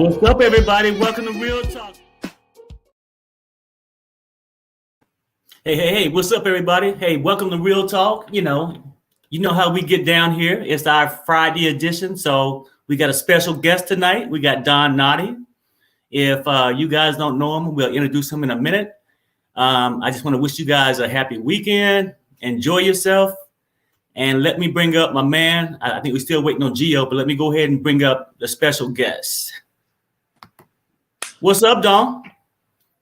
What's up, everybody? Welcome to Real Talk. Hey, what's up, everybody? Hey, welcome to Real Talk. You know how we get down here. It's our Friday edition. So we got a special guest tonight. We got Domenick Nati. If you guys don't know him, we'll introduce him in a minute. I just want to wish you guys a happy weekend. Enjoy yourself. And let me bring up my man. I think we're still waiting on Gio, but let me go ahead and bring up the special guest. What's up, Dom?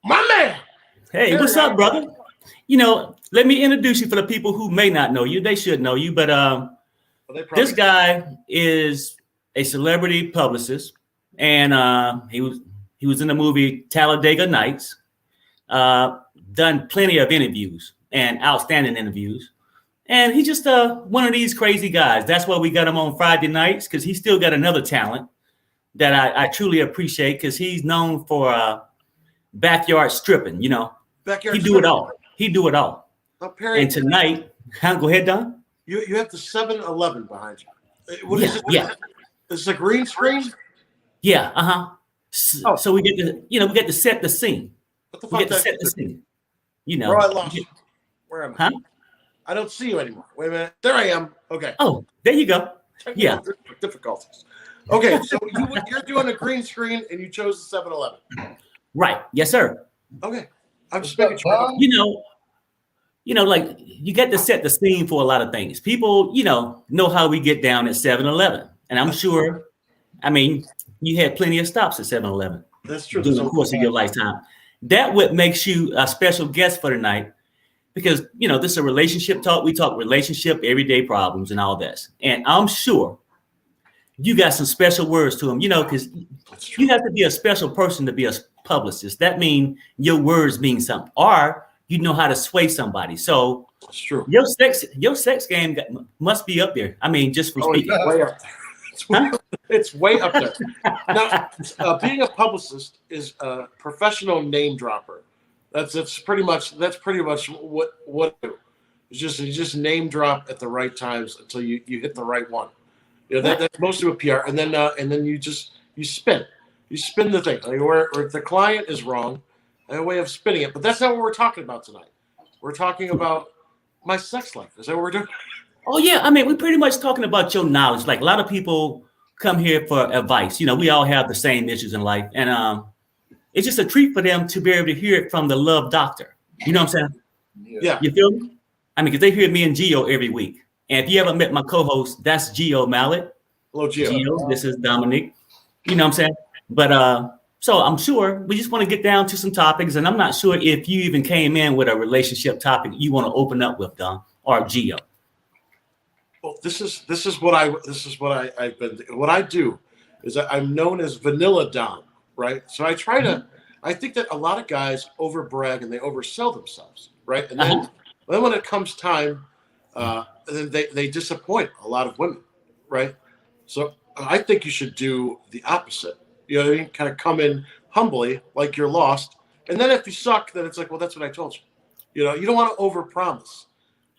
My man. Hey, what's up, brother? Let me introduce you for the people who may not know you. They should know you, but this guy is a celebrity publicist, and he was in the movie Talladega Nights. Done plenty of interviews and outstanding interviews. And he's just one of these crazy guys. That's why we got him on Friday nights, because he's still got another talent that I truly appreciate, because he's known for backyard stripping, Backyard He do it all. And tonight, go ahead, Don. You have the 7-Eleven behind you. What is it? Yeah. Is it a green screen? Yeah, So we get to set the scene. What the fuck? We get to set the scene. Where I lost you. Where am I? Huh? I don't see you anymore. Wait a minute. There I am. Okay. Oh, there you go. Yeah. Difficulties. Okay, so you're doing a green screen and you chose the 7-Eleven. Right. Yes, sir. Okay. I'm just making sure. Like you get to set the scene for a lot of things. People, know how we get down at 7-Eleven. And I'm sure, you had plenty of stops at 7-Eleven. That's true. During the course of your lifetime. That what makes you a special guest for tonight, because, this is a relationship talk. We talk relationship, everyday problems and all this. And I'm sure you got some special words to them, because you have to be a special person to be a publicist. That means your words mean something, or you know how to sway somebody. So that's true. Your sex game must be up there. Just for speaking. It's way up there. It's way up there. Now, being a publicist is a professional name dropper. That's pretty much what I do. You just name drop at the right times until you hit the right one. That's most of a PR, and then you spin the thing. Where if the client is wrong, a way of spinning it. But that's not what we're talking about tonight. We're talking about my sex life. Is that what we're doing? Oh yeah, we're pretty much talking about your knowledge. Like a lot of people come here for advice. We all have the same issues in life, and it's just a treat for them to be able to hear it from the love doctor. You know what I'm saying? Yeah. You feel me? Because they hear me and Gio every week. And if you haven't met my co-host, that's Gio Malak. Hello, Gio. Gio, this is Domenick. You know what I'm saying? But so I'm sure we just want to get down to some topics, and I'm not sure if you even came in with a relationship topic you want to open up with, Don or Gio. Well, this is what I've been. What I do is I'm known as Vanilla Dom, right? So I try to. I think that a lot of guys overbrag and they oversell themselves, right? And then when it comes time, then they disappoint a lot of women, right? So I think you should do the opposite. You know what I mean? Kind of come in humbly, like you're lost, and then if you suck, then it's like, well, that's what I told you. You don't want to overpromise.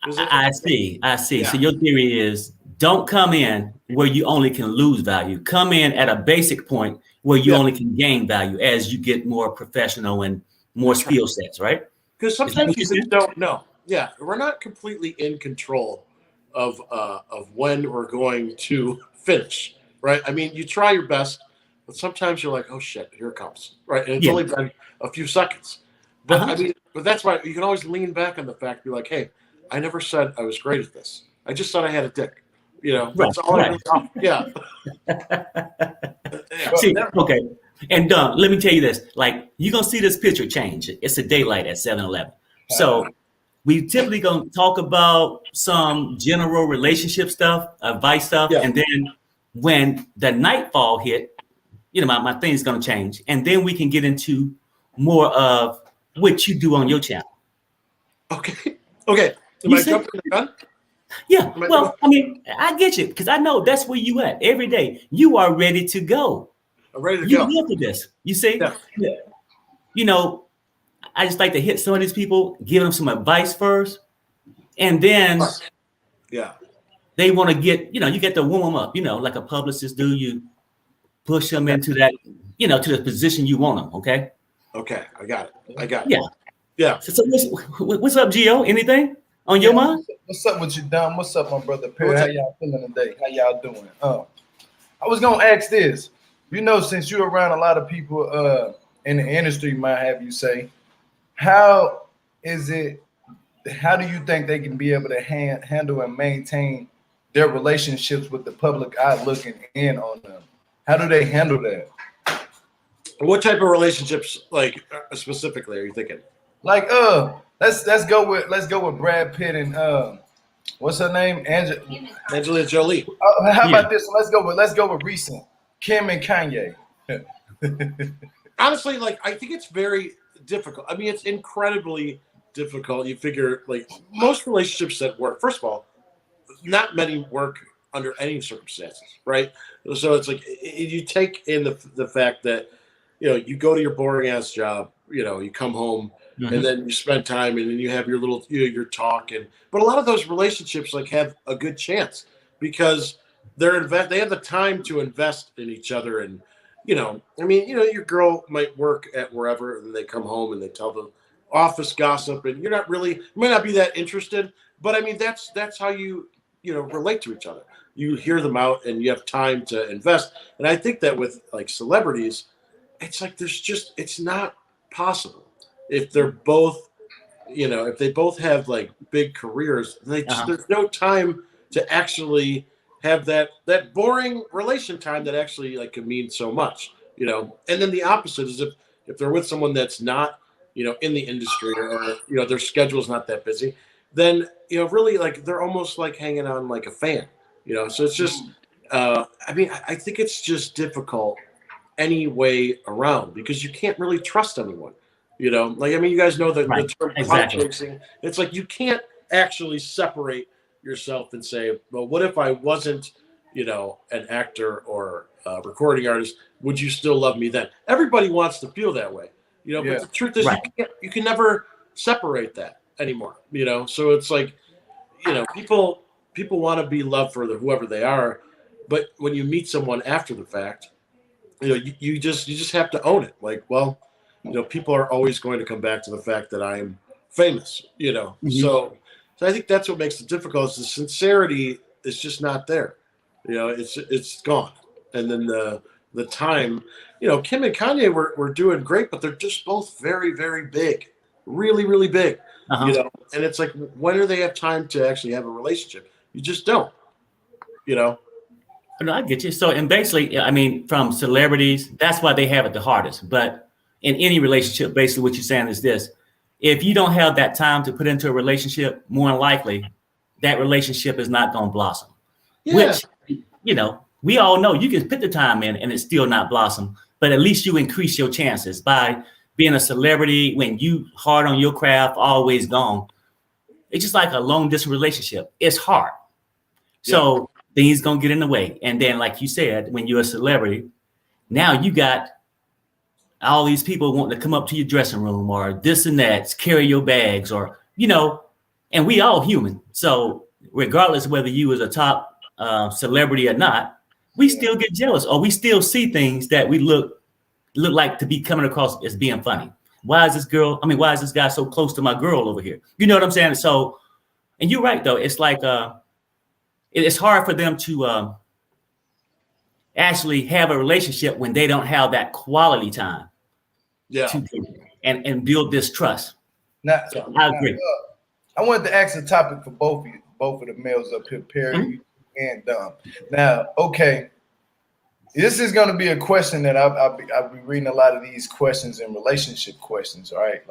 I see. Yeah. So your theory is don't come in where you only can lose value. Come in at a basic point where you only can gain value as you get more professional and more skill sets, right? Because sometimes you just don't know. Yeah, we're not completely in control of when we're going to finish, right? You try your best, but sometimes you're like, oh shit, here it comes, right? And it's only been a few seconds. But but that's why you can always lean back on the fact, be like, hey, I never said I was great at this. I just said I had a dick. That's all I really. Yeah. See, okay. And let me tell you this. Like, you're going to see this picture change. It's a daylight at 7-Eleven. So we typically going to talk about some general relationship stuff, advice stuff. Yeah. And then when the nightfall hit, my thing's going to change. And then we can get into more of what you do on your channel. Okay. Am I jumping the gun? Yeah. Well, I get you, because I know that's where you at every day. You are ready to go. I'm ready to go. You live for this. You see? Yeah. I just like to hit some of these people, give them some advice first, and then they want to get, you get to warm them up, like a publicist do. push them into that, to the position you want them. Okay. Okay, I got it. Yeah. Yeah. So what's up, Gio? Anything on your mind? What's up with you, Dom? What's up, my brother Perry? How y'all feeling today? How y'all doing? I was gonna ask this. Since you're around a lot of people in the industry, might have you say, how do you think they can be able to handle and maintain their relationships with the public eye looking in on them? How do they handle that? What type of relationships, like specifically, are you thinking? Like, let's go with Brad Pitt and what's her name? Angelina Jolie. How about this? Let's go with recent Kim and Kanye. Honestly, I think it's very difficult. I mean, it's incredibly difficult. You figure, most relationships that work, first of all, not many work under any circumstances, right? So it's you take in the fact that, you go to your boring ass job, you come home, mm-hmm. and then you spend time, and then you have your little, your talk, but a lot of those relationships have a good chance because they have the time to invest in each other, and your girl might work at wherever, and they come home and they tell the office gossip, and you might not be that interested, but I mean that's how you relate to each other. You hear them out, and you have time to invest, and I think that with celebrities, it's not possible if they're both, if they both have big careers, there's no time to actually have that boring relation time that actually could mean so much, and then the opposite is if they're with someone that's not, in the industry or their schedule's not that busy, then, really they're almost hanging on a fan, so it's just, I think it's just difficult any way around because you can't really trust anyone, you guys know the term clout chasing. It's you can't actually separate yourself and say, well, what if I wasn't, an actor or a recording artist? Would you still love me then? Everybody wants to feel that way, but the truth is you can never separate that anymore, so it's people want to be loved for whoever they are, but when you meet someone after the fact, you just have to own it. People are always going to come back to the fact that I'm famous, mm-hmm. So I think that's what makes it difficult. Is the sincerity is just not there, it's gone. And then the time, Kim and Kanye were doing great, but they're just both very, very big, really, really big, and it's when do they have time to actually have a relationship? You just don't, No, I get you. So, and basically, I mean, from celebrities, that's why they have it the hardest. But in any relationship, basically what you're saying is this: if you don't have that time to put into a relationship, more than likely, that relationship is not going to blossom. Yeah. Which, we all know you can put the time in and it's still not blossom, but at least you increase your chances by being a celebrity when you hard on your craft, always gone. It's just like a long distance relationship. It's hard. So things gonna get in the way. And then, like you said, when you're a celebrity, now you got all these people wanting to come up to your dressing room or this and that, carry your bags, or, and we all human. So regardless of whether you was a top celebrity or not, we still get jealous, or we still see things that we look like to be coming across as being funny. Why is this guy so close to my girl over here? You know what I'm saying? So, and you're right though. It's it's hard for them to actually have a relationship when they don't have that quality time. Yeah. And build this trust. Now, I agree. I wanted to ask a topic for both of the males up here, Perry, mm-hmm. and Dom. Now, okay, this is going to be a question that I'll be reading a lot of these questions and relationship questions. All right.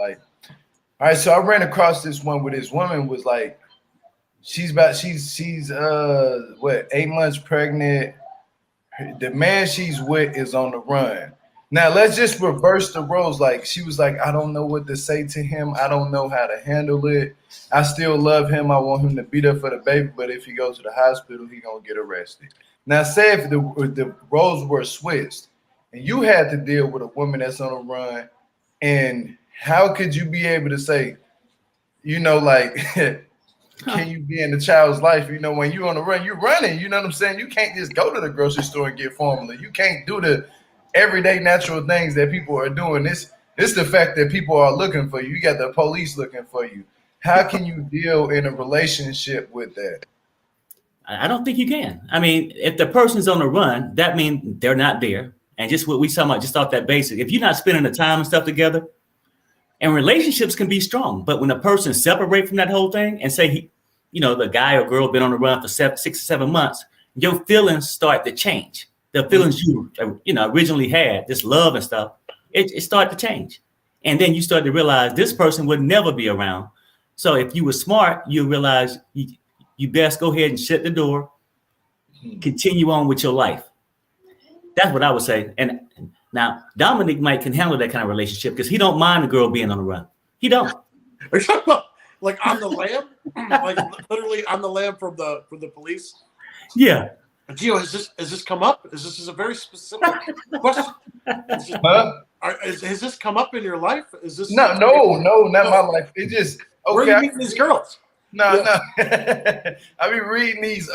So I ran across this one where this woman was she's 8 months pregnant. The man she's with is on the run. Now let's just reverse the roles. She was I don't know what to say to him. I don't know how to handle it. I still love him. I want him to be there for the baby, but if he goes to the hospital, he gonna get arrested. Now say if the roles were switched and you had to deal with a woman that's on the run, and how could you be able to say, can you be in the child's life? You know, when you're on the run, you're running. You know what I'm saying? You can't just go to the grocery store and get formula. You can't do the everyday natural things that people are doing. It's the fact that people are looking for you. You got the police looking for you. How can you deal in a relationship with that? I don't think you can. I mean, if the person's on the run, that means they're not there. And just what we talking about, just off that basic. If you're not spending the time and stuff together, and relationships can be strong, but when a person separate from that whole thing and say, the guy or girl been on the run for 6 or 7 months, your feelings start to change. The feelings you originally had, this love and stuff, it started to change. And then you start to realize this person would never be around. So if you were smart, you realize you best go ahead and shut the door, continue on with your life. That's what I would say. And now Domenick can handle that kind of relationship because he don't mind the girl being on the run. He don't. Are you talking about like on the lam? Like literally on the lam from the police? Yeah. Gio, has this come up? This is a very specific question. Has this come up in your life? Is this no, not my life. It just okay. Where are you meeting these girls? No. I be reading these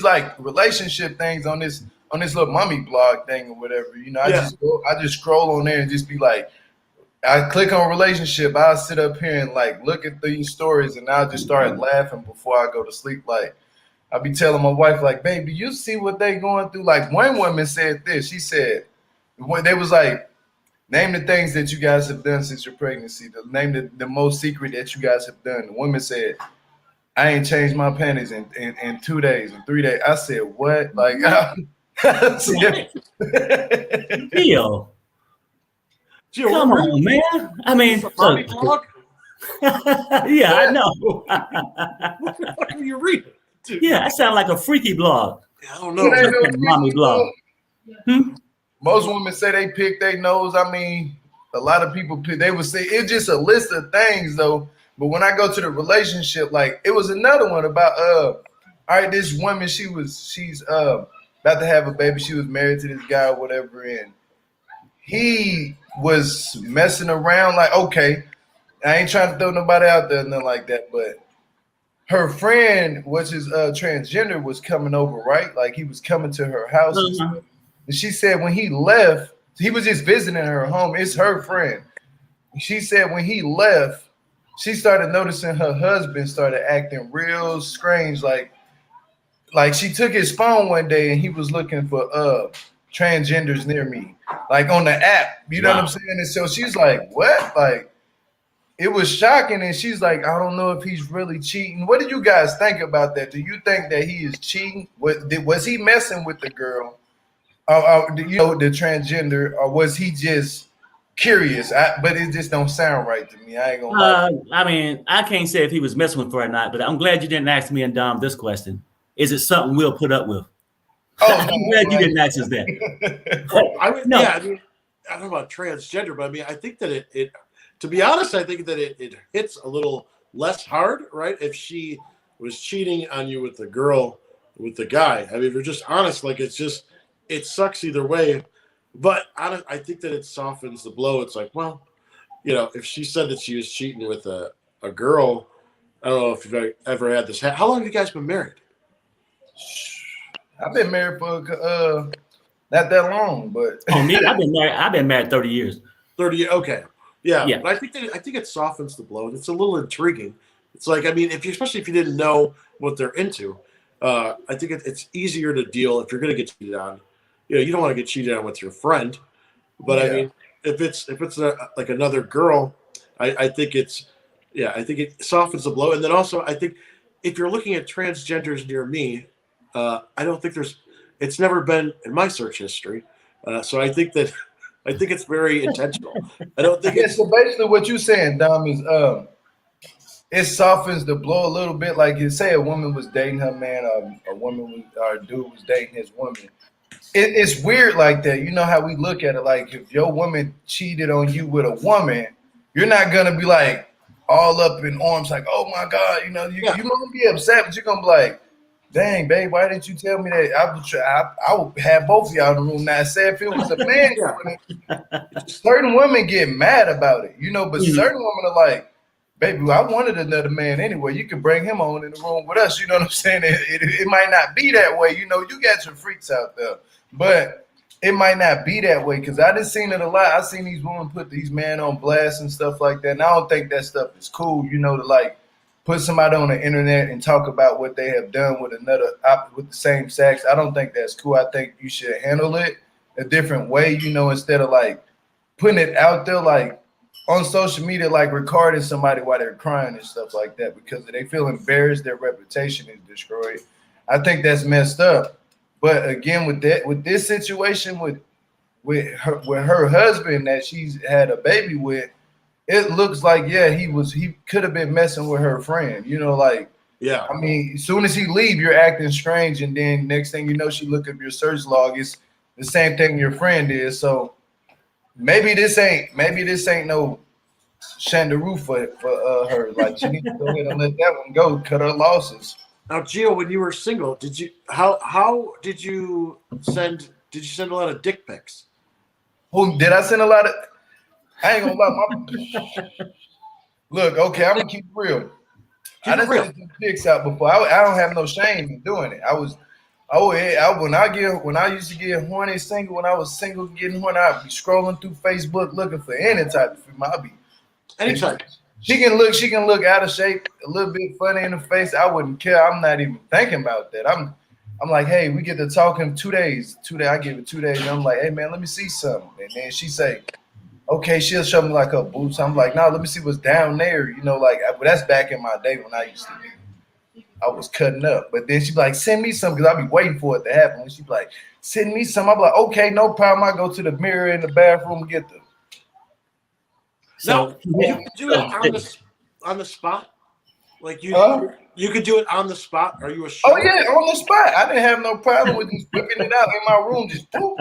like relationship things on this little mommy blog thing or whatever. I just scroll on there and just be like, I click on relationship. I'll sit up here and like look at these stories and I'll just start laughing before I go to sleep. Like I'll be telling my wife, like, baby, you see what they going through? Like one woman said this. She said, when they was like, name the things that you guys have done since your pregnancy. Name the most secret that you guys have done. The woman said, I ain't changed my panties in 2 days, in 3 days. I said, what? Like, Gio, come on, man. I mean, yeah, I know. What the fuck are you reading? Dude. Yeah, that sounds like a freaky blog. I don't know. Mommy blog. Most women say they pick their nose. I mean, a lot of people pick. They would say it's just a list of things, though. But when I go to the relationship, like it was another one about all right, this woman, she's about to have a baby. She was married to this guy or whatever, and he was messing around. Like, okay, I ain't trying to throw nobody out there, nothing like that, but her friend, which is transgender, was coming over, right? Like he was coming to her house. Mm-hmm. And she said when he left, he was just visiting her home. It's her friend. She said when he left, she started noticing her husband started acting real strange. Like she took his phone one day and he was looking for transgenders near me, like on the app. You know what I'm saying? And so she's like, what? Like, it was shocking. And she's like, I don't know if he's really cheating. What do you guys think about that? Do you think that he is cheating? Was he messing with the girl? The transgender, or was he just curious? But it just don't sound right to me. I ain't gonna lie. I mean, I can't say if he was messing with her or not, but I'm glad you didn't ask me and Dom this question. Is it something we'll put up with? I'm glad you didn't ask us that. I don't know about transgender, but I mean, I think that it to be honest, I think that it hits a little less hard, right? If she was cheating on you with the girl, with the guy. I mean, if you're just honest, like it sucks either way, but I think that it softens the blow. It's like, well, if she said that she was cheating with a girl, I don't know if you've ever had this. How long have you guys been married? I've been married for not that long, but me, I've been married 30 years. 30 years, okay, yeah. But I think it softens the blow. It's a little intriguing. It's like, I mean, especially if you didn't know what they're into, I think it's easier to deal if you're going to get cheated on. You don't want to get cheated on with your friend, but I mean, if it's like another girl, I think I think it softens the blow. And then also, I think if you're looking at transgenders near me, I don't think it's never been in my search history. So I think it's very intentional. I don't think so basically what you're saying, Dom, is it softens the blow a little bit. Like you say a woman was dating her man, or a dude was dating his woman. It's weird like that. You know how we look at it, like if your woman cheated on you with a woman, you're not gonna be like all up in arms like, oh my God, you're gonna be upset, but you're gonna be like, dang, babe, why didn't you tell me that? I would have both of y'all in the room. Now, say if it was a man, certain women get mad about it, but certain women are like, baby, I wanted another man anyway. You can bring him on in the room with us. You know what I'm saying? It might not be that way. You know, you got your freaks out there, but it might not be that way because I just seen it a lot. I seen these women put these men on blast and stuff like that. And I don't think that stuff is cool, you know, to like put somebody on the internet and talk about what they have done with with the same sex. I don't think that's cool. I think you should handle it a different way, you know, instead of like putting it out there like on social media, like recording somebody while they're crying and stuff like that because they feel embarrassed, their reputation is destroyed. I think that's messed up. But again, with this situation with her husband that she's had a baby with, it looks like he could have been messing with her friend. You know, like I mean, as soon as he leave, you're acting strange, and then next thing you know, she look up your search log. It's the same thing your friend is. So maybe this ain't no Shandaroo for her. Like she needs to go ahead and let that one go, cut her losses. Now, Gio, when you were single, did you did you send a lot of dick pics? Who did I send a lot of? I ain't gonna lie. Look, okay, I'm gonna keep it real. I done sent some pics out before. I don't have no shame in doing it. When I used to get horny single, when I was single getting horny, I'd be scrolling through Facebook looking for any type of female. I'd be anytime. She can look out of shape, a little bit funny in the face. I wouldn't care. I'm not even thinking about that. I'm like, hey, we get to talk in 2 days. 2 days, I give it 2 days. And I'm like, hey man, let me see something. And then she say, okay, she'll show me like her boots. I'm like, no, let me see what's down there. You know, like that's back in my day when I was cutting up. But then she'd be like, send me some, because I'd be waiting for it to happen. And she'd be like, send me some. I'm like, okay, no problem. I go to the mirror in the bathroom and get them. So you could do it on the spot? Like you could do it on the spot? Are you a show? Oh yeah, on the spot. I didn't have no problem with just whipping it out in my room, just poof.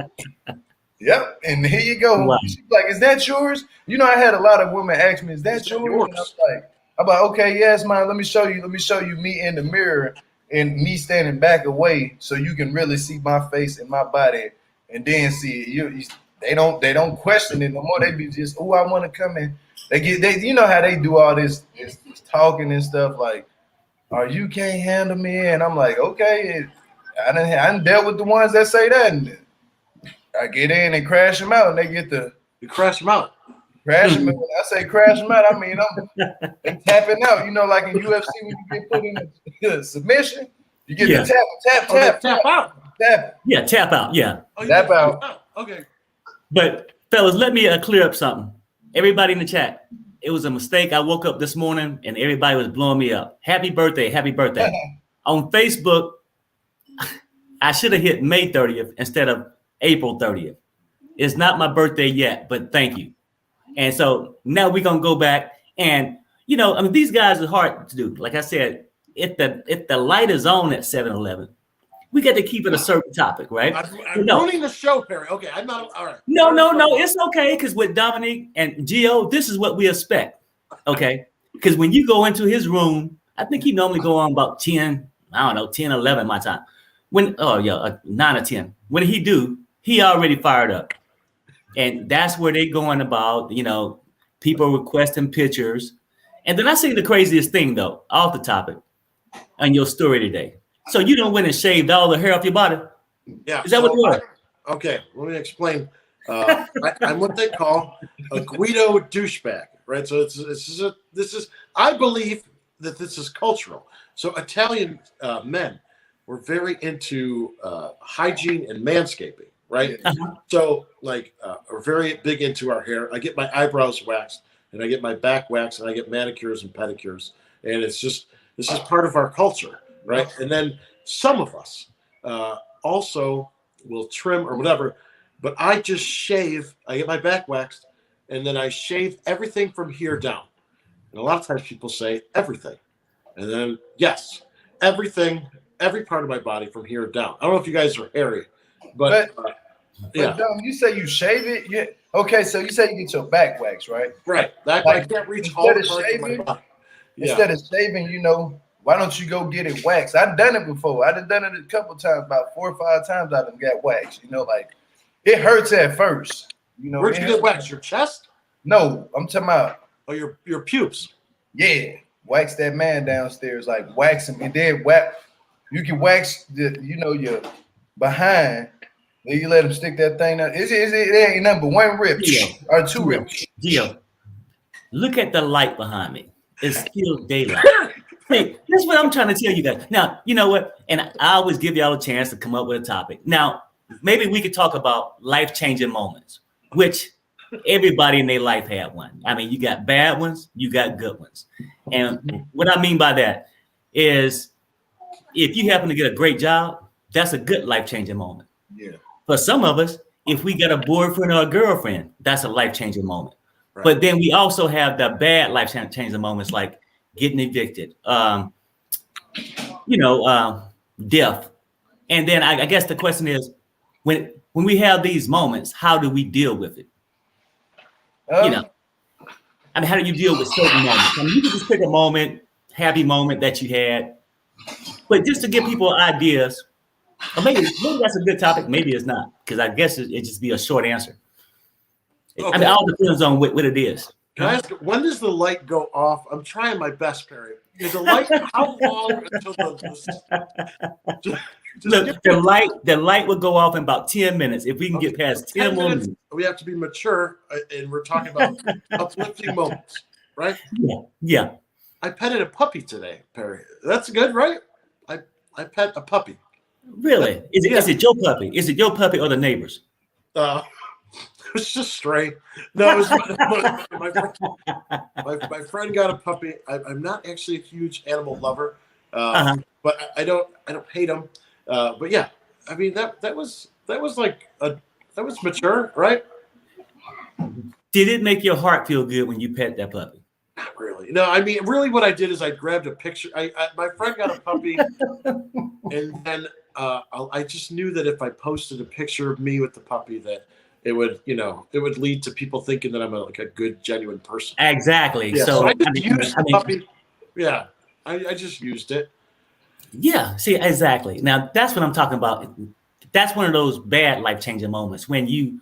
Yep, and here you go. Wow. She's like, is that yours? You know, I had a lot of women ask me, is that yours? And I'm like, okay, yes, mine. Let me show you me in the mirror and me standing back away so you can really see my face and my body and then see it. They don't question it no more. They be just, oh, I want to come in. They you know how they do all this talking and stuff like, oh, you can't handle me. And I'm like, okay, I done dealt with the ones that say that. And I get in and crash them out, and they get you crash them out. Crash them. When I say crash them out, I mean I'm tapping out. You know, like in UFC when you get put in a submission, you get the tap out. Tap. Yeah, tap out. Yeah. Tap out. Okay. But fellas, let me clear up something. Everybody in the chat, it was a mistake. I woke up this morning and everybody was blowing me up. Happy birthday. Happy birthday. On Facebook, I should have hit May 30th instead of April 30th. It's not my birthday yet, but thank you. And so now we're going to go back and, you know, I mean, these guys are hard to do. Like I said, if the light is on at 7-Eleven, we got to keep it a certain topic, right? I'm ruining the show, Perry. Okay, I'm not all right. No, it's okay because with Domenick and Gio, this is what we expect, okay? Because when you go into his room, I think he normally go on about 10, 11 my time. 9 or 10. When he do, he already fired up. And that's where they going about, you know, people requesting pictures. And then I see the craziest thing, though, off the topic on your story today. So you done went and shaved all the hair off your body? Yeah. Is that what you are? Okay, let me explain. I'm what they call a Guido douchebag, right? So this is I believe that this is cultural. So Italian men were very into hygiene and manscaping, right? Uh-huh. So like we're very big into our hair. I get my eyebrows waxed and I get my back waxed and I get manicures and pedicures. And this is part of our culture, right? And then some of us also will trim or whatever, but I just shave. I get my back waxed and then I shave everything from here down. And a lot of times people say everything. And then, yes, everything, every part of my body from here down. I don't know if you guys are hairy, but yeah. But you say you shave it? Yeah. Okay, so you say you get your back waxed, right? Right. I can't reach all the parts of my body. Instead of shaving, you know, why don't you go get it waxed? I've done it before. I've done it a couple of times, about 4 or 5 times I done got waxed. You know, like it hurts at first. You know, where'd you get waxed? Your chest? No, I'm talking about your pubes. Yeah, wax that man downstairs, like wax him, and then whack. You can wax your behind. Then you let him stick that thing out. It ain't nothing but one rip or two rips. Gio, look at the light behind me. It's still daylight. Hey, that's what I'm trying to tell you guys. Now, you know what? And I always give y'all a chance to come up with a topic. Now, maybe we could talk about life-changing moments, which everybody in their life had one. I mean, you got bad ones, you got good ones. And what I mean by that is if you happen to get a great job, that's a good life-changing moment. Yeah. For some of us, if we get a boyfriend or a girlfriend, that's a life-changing moment. Right. But then we also have the bad life-changing moments like getting evicted, death. And then I guess the question is, when we have these moments, how do we deal with it? How do you deal with certain moments? I mean, you can just pick a moment, happy moment that you had, but just to give people ideas, or maybe that's a good topic, maybe it's not, because I guess it just be a short answer. Okay. I mean, it all depends on what it is. Can I ask, when does the light go off? I'm trying my best, Perry. Is the light how long until the light will go off in about 10 minutes. If we can get past 10 minutes, we have to be mature, and we're talking about uplifting moments, right? Yeah. I petted a puppy today, Perry. That's good, right? I pet a puppy. Really? Is it your puppy? Is it your puppy or the neighbors? It's just stray. No, it was my friend got a puppy. I'm not actually a huge animal lover, but I don't hate them. But yeah, I mean that was mature, right? Did it make your heart feel good when you pet that puppy? Not really. No, I mean really what I did is I grabbed a picture. My friend got a puppy, and then I just knew that if I posted a picture of me with the puppy that it would lead to people thinking that I'm a good, genuine person. Exactly. Yeah, so I just used the puppy. Yeah, I just used it. Yeah. See, exactly. Now that's what I'm talking about. That's one of those bad life-changing moments when you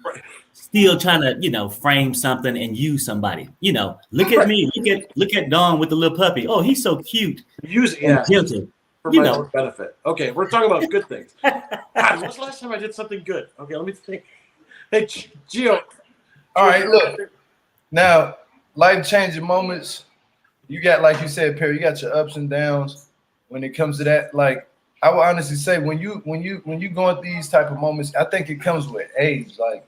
still trying to, frame something and use somebody. Look at me. Look at Dawn with the little puppy. Oh, he's so cute. Use gentle. For my own benefit. Okay, we're talking about good things. God, when's the last time I did something good? Okay, let me think. Hey, Gio. All right, look. Now, life-changing moments, you got, like you said, Perry, you got your ups and downs when it comes to that. Like, I would honestly say when you go through these type of moments, I think it comes with age. Like,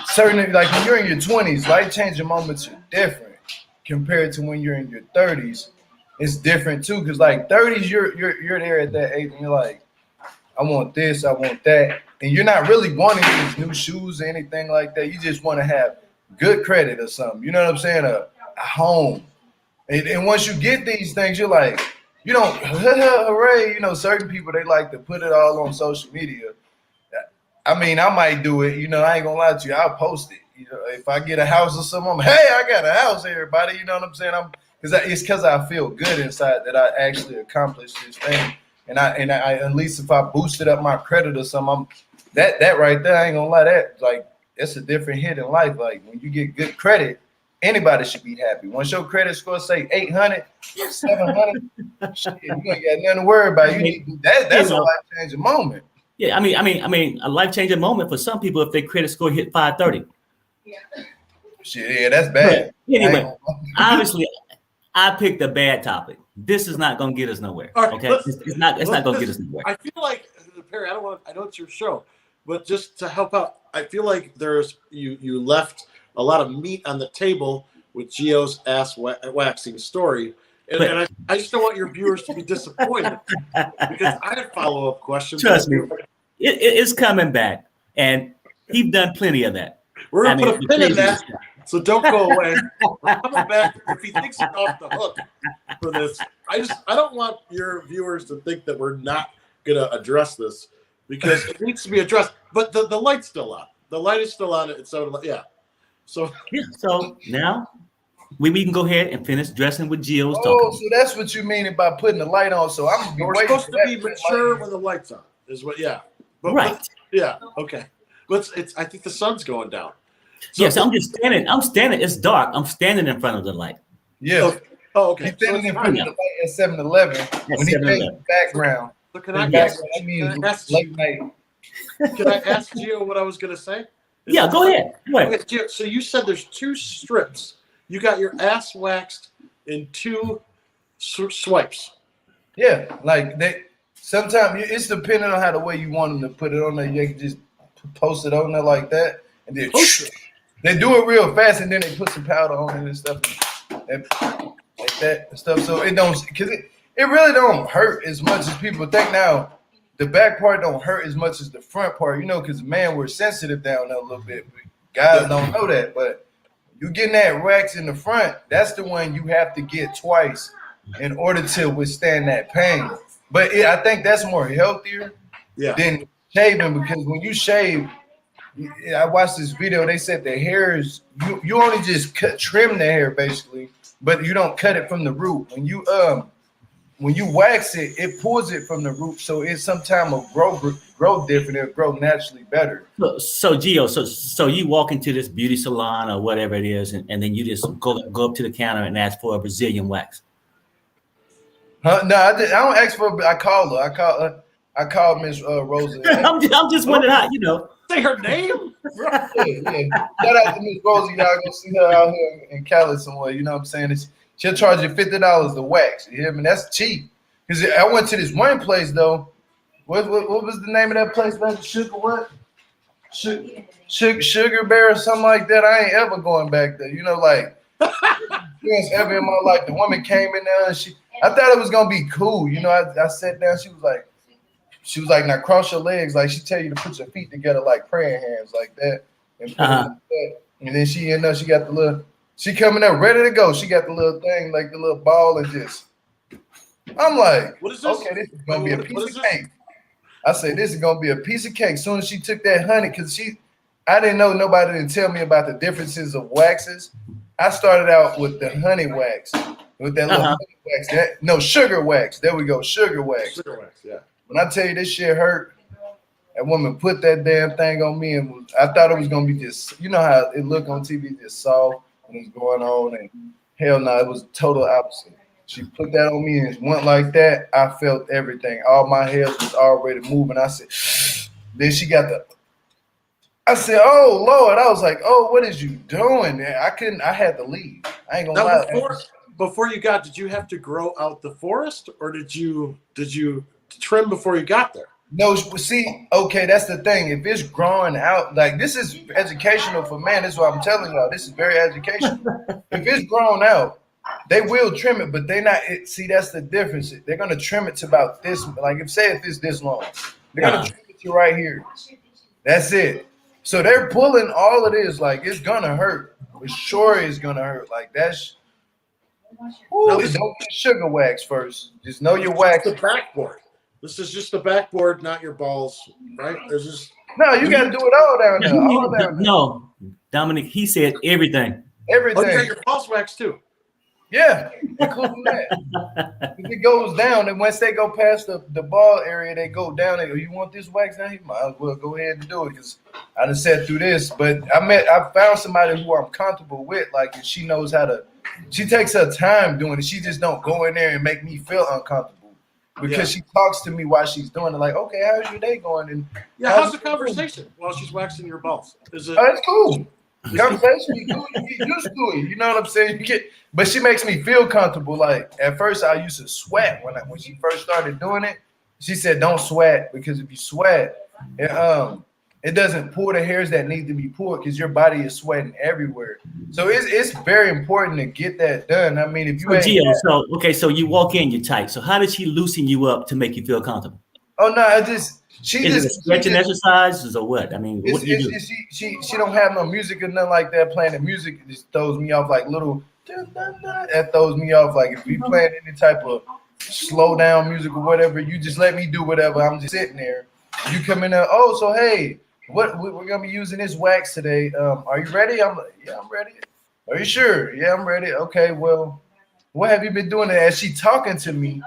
certainly, like when you're in your 20s, life-changing moments are different compared to when you're in your 30s. It's different too, because like 30s, you're there at that age, and you're like, I want this, I want that. And you're not really wanting these new shoes or anything like that. You just want to have good credit or something. You know what I'm saying? A home. And once you get these things, you're like, hooray. Certain people, they like to put it all on social media. I mean, I might do it. I ain't going to lie to you. I'll post it. If I get a house or something, hey, I got a house, everybody. You know what I'm saying? It's because I feel good inside that I actually accomplished this thing. And I at least if I boosted up my credit or something, that right there, I ain't gonna lie, that's a different hit in life. Like when you get good credit, anybody should be happy. Once your credit score say 800, 700, shit, you ain't got nothing to worry about. That's a life-changing moment. Yeah, I mean, a life-changing moment for some people if their credit score hit 530. Yeah. Shit, yeah, that's bad. But anyway, obviously, I picked a bad topic. This is not going to get us nowhere. Right, okay, it's not going to get us nowhere. I feel like, Perry, I know it's your show, but just to help out, I feel like you left a lot of meat on the table with Gio's ass waxing story, and I just don't want your viewers to be disappointed because I have follow-up questions. Trust me, it's coming back, and he's done plenty of that. We're gonna put a pin in that. So don't go away. We're coming back. If he thinks he's off the hook for this, I don't want your viewers to think that we're not gonna address this because it needs to be addressed. But the light's still on. The light is still on. It's so yeah. So now we can go ahead and finish dressing with Gio's talking. Oh, so that's what you mean by putting the light on. So we're supposed to be mature when the light's on. Is what? Yeah. Right. Yeah. Okay. I think the sun's going down. So I'm just standing. I'm standing. It's dark. I'm standing in front of the light. Yeah. Oh, okay. He's standing in front of the light at 7-Eleven when he takes the background. So can I late night. Can I ask Gio what I was going to say? Yeah, go ahead. Okay, Gio, so you said there's 2 strips. You got your ass waxed in 2 swipes. Yeah, like sometimes it's depending on how the way you want them to put it on there. You can just post it on there like that, and then they do it real fast, and then they put some powder on it and stuff, and like that and stuff. So it don't, because it really don't hurt as much as people think now. The back part don't hurt as much as the front part, because man, we're sensitive down there a little bit. Guys don't know that, but you getting that wax in the front, that's the one you have to get twice in order to withstand that pain. But I think that's more healthier than shaving, because when you shave, I watched this video. They said the hairs, you only just trim the hair basically, but you don't cut it from the root. When you wax it, it pulls it from the root, so it sometimes will grow different. It'll grow naturally better. So Gio, so you walk into this beauty salon or whatever it is, and then you just go up to the counter and ask for a Brazilian wax. No, I don't ask for. I call her. I call Miss Rosa. I'm just wondering how say her name. Yeah. Shout out to Miss Rosa. Y'all go see her out here in Cali somewhere. You know what I'm saying? She'll charge you $50 to wax. You hear me? That's cheap. Because I went to this one place though. What was the name of that place, man? Sugar what? Sugar Bear or something like that. I ain't ever going back there. Like ever in my life. The woman came in there and I thought it was gonna be cool. I sat down. She was like, now cross your legs. Like she tell you to put your feet together like praying hands like that. And, and then she got the little. She coming up ready to go. She got the little thing, like the little ball, and just. I'm like, what is this? Okay, this is gonna be a piece of cake. I said, this is gonna be a piece of cake. As soon as she took that honey, because I didn't know, nobody didn't tell me about the differences of waxes. I started out with the honey wax, with that little honey wax. Sugar wax. There we go, sugar wax. Sugar wax, yeah. When I tell you this shit hurt, that woman put that damn thing on me, and I thought it was gonna be just, how it looked on TV, just soft. Was going on, and hell no, it was total opposite. She put that on me and it went like that. I felt everything. All my hair was already moving. I said, then she got I said, oh Lord. I was like, oh, what is you doing? I had to leave. I ain't gonna lie. Before you got, did you have to grow out the forest, or did you trim before you got there? No, see, okay, that's the thing. If it's growing out, like this is educational for man. This is what I'm telling y'all. This is very educational. If it's grown out, they will trim it, but they not. See, that's the difference. They're gonna trim it to about this. Like if it's this long, they're gonna trim it to right here. That's it. So they're pulling all of this. Like it's gonna hurt. For sure, it's gonna hurt. Like that's. Don't get sugar wax first. Just know your wax. The backboard. This is just the backboard, not your balls, right? There's just you got to do it all down there. All down there. No, Domenick, he said everything. Everything. Oh, you got your balls waxed too. Yeah, including that. If it goes down, and once they go past the ball area, they go down. They go, you want this wax down? You might as well go ahead and do it, because I done sat through this. But I found somebody who I'm comfortable with. Like, and she knows how to. She takes her time doing it. She just don't go in there and make me feel uncomfortable. Because she talks to me while she's doing it, like, okay, how's your day going? And how's the conversation while she's waxing your balls? Is it? Oh, it's cool. Conversation, you get used to it. You know what I'm saying? But she makes me feel comfortable. Like at first, I used to sweat when she first started doing it. She said, "Don't sweat, because if you sweat, it doesn't pull the hairs that need to be pulled, because your body is sweating everywhere." So it's very important to get that done. I mean, if you so you walk in, you're tight. So how did she loosen you up to make you feel comfortable? Oh no, Is it a stretching exercises or what? I mean, what do you do? She don't have no music or nothing like that playing. The music just throws me off, like little. That throws me off. Like if you playing any type of slow down music or whatever, you just let me do whatever. I'm just sitting there. You come in there. Oh, so hey. We're gonna be using this wax today. Are you ready? I'm like, yeah, I'm ready. Are you sure? Yeah, I'm ready. Okay, well, what have you been doing? As she talking to me,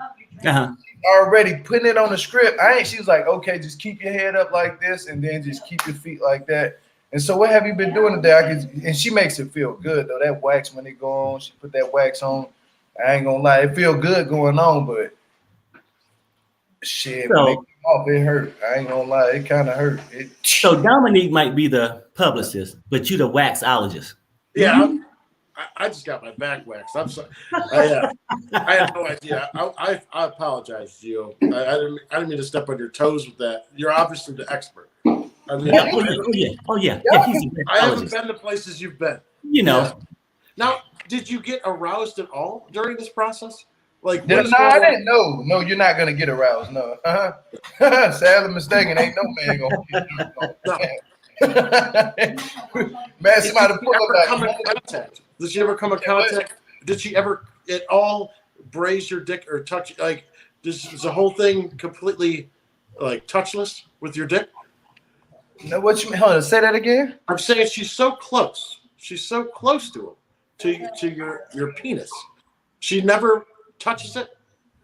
already putting it on the script. She was like, okay, just keep your head up like this, and then just keep your feet like that. And so, what have you been doing today? And she makes it feel good though. That wax when it go on, she put that wax on. I ain't gonna lie, it feel good going on, but shit, when it came off, it hurt. I ain't gonna lie, it kind of hurt. So Domenick might be the publicist, but you the waxologist. Yeah, I just got my back waxed. I'm sorry. I had no idea. I apologize, Gio. I didn't mean to step on your toes with that. You're obviously the expert. I mean, Yeah, I haven't been to places you've been. You know. Yeah. Now, did you get aroused at all during this process? Like, no, I didn't know. No, you're not gonna get aroused. No. Sadly mistaken, ain't no man gonna get no. Man, somebody pull up come in contact. Did she ever come in contact? Did she ever at all braise your dick or touch? Like, is the whole thing completely like touchless with your dick? No, what you mean? Hold on, say that again. I'm saying she's so close. She's so close to him, to your penis. She never touches it.